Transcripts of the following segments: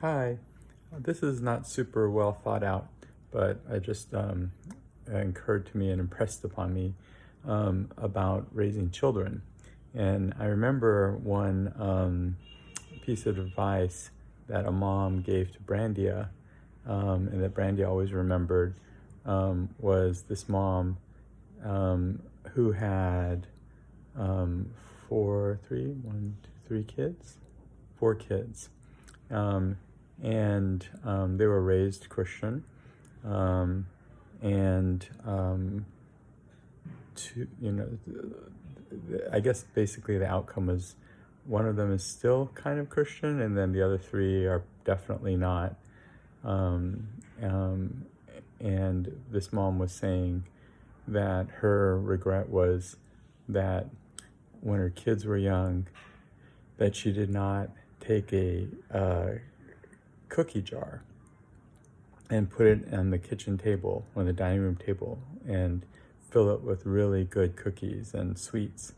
Hi, this is not super well thought out, but it just occurred to me and impressed upon me about raising children. And I remember one piece of advice that a mom gave to Brandia, and that Brandia always remembered, was this mom who had three kids, four kids. Um, and they were raised Christian, um, and I guess basically the outcome is one of them is still kind of Christian, and then the other three are definitely not. Um, um, and this mom was saying that her regret was that when her kids were young, that she did not take a cookie jar and put it on the kitchen table or the dining room table and fill it with really good cookies and sweets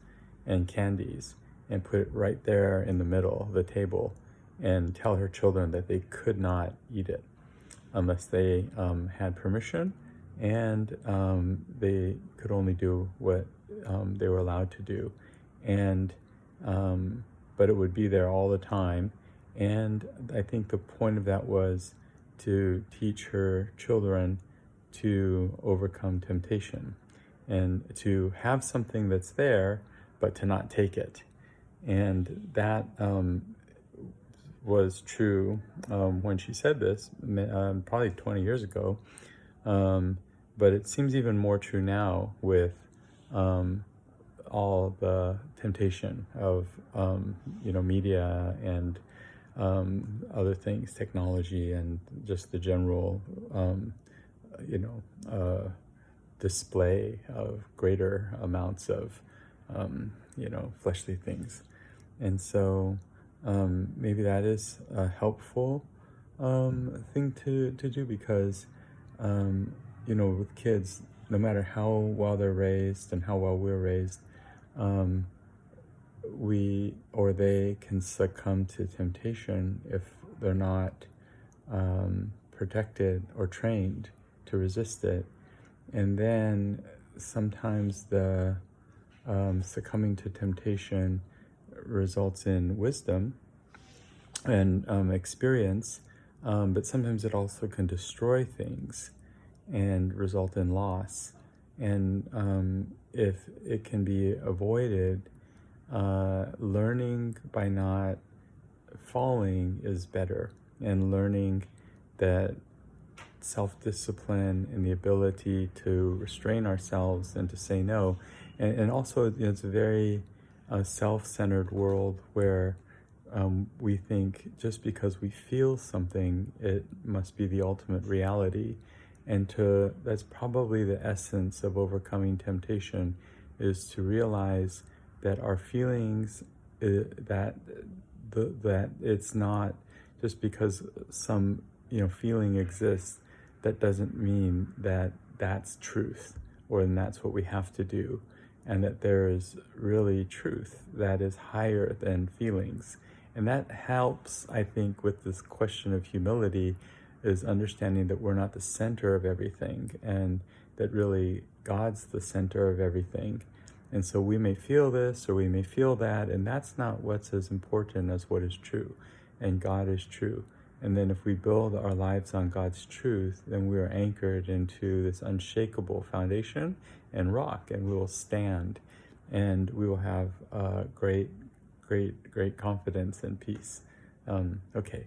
and candies and put it right there in the middle of the table and tell her children that they could not eat it unless they had permission, and they could only do what they were allowed to do. And but it would be there all the time. And I think the point of that was to teach her children to overcome temptation and to have something that's there, but to not take it. And that was true when she said this, probably 20 years ago. But it seems even more true now with all the temptation of media and other things, technology, and just the general you know display of greater amounts of fleshly things. And so maybe that is a helpful thing to do, because with kids, no matter how well they're raised and how well we're raised, we or they can succumb to temptation if they're not protected or trained to resist it. And then sometimes the succumbing to temptation results in wisdom and experience, but sometimes it also can destroy things and result in loss. And if it can be avoided, learning by not falling is better, and learning that self-discipline and the ability to restrain ourselves and to say no. And also, it's a very self-centered world where we think just because we feel something, it must be the ultimate reality. And that's probably the essence of overcoming temptation, is to realize that our feelings, that it's not just because some feeling exists, that doesn't mean that that's truth, or that's what we have to do, and that there is really truth that is higher than feelings. And that helps, I think, with this question of humility, is understanding that we're not the center of everything, and that really God's the center of everything. And so we may feel this or we may feel that, and that's not what's as important as what is true. And God is true. And then if we build our lives on God's truth, then we are anchored into this unshakable foundation and rock, and we will stand, and we will have great confidence and peace. Okay.